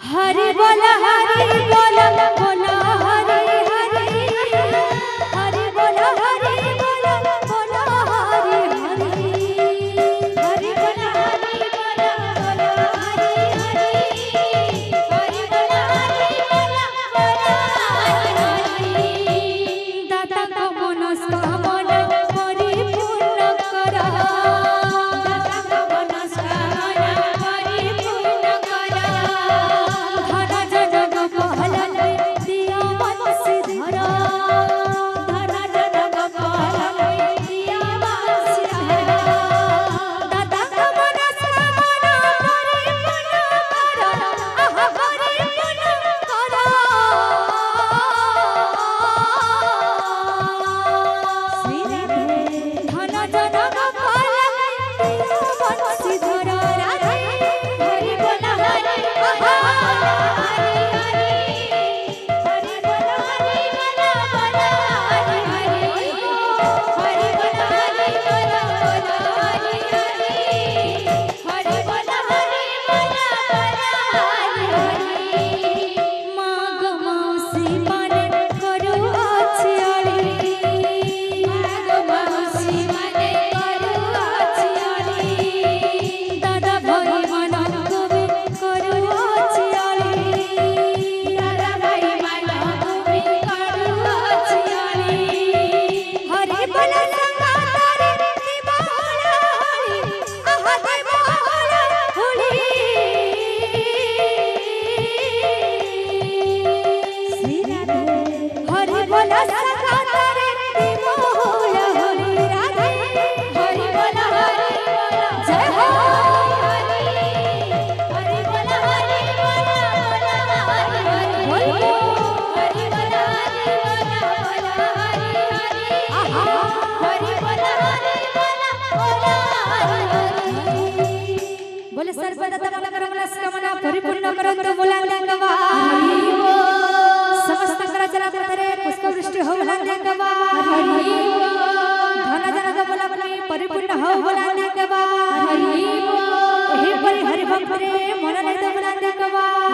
हरि बोला हरि बोला बोला हरि हरि हरि बोला हरि बोला बोला हरि हरि हरि बोला हरि बोला बोला हरि हरि हरि बोला हरि बोला बोला हरि हरि दाता को मनस्कामना परिपूर्ण करा दाता को मनस्कामना परिपूर्ण करा बोले सर्वदा मनस्कामना परिपूर्ण करंतु मुलांगवा समस्त कराचला पथरे पुष्पवृष्टि हो मुलांगवा धन जनक मुलांगवा परिपूर्ण हो मुलांगवा हे परि हरि भक्त रे मनने मुलांगवा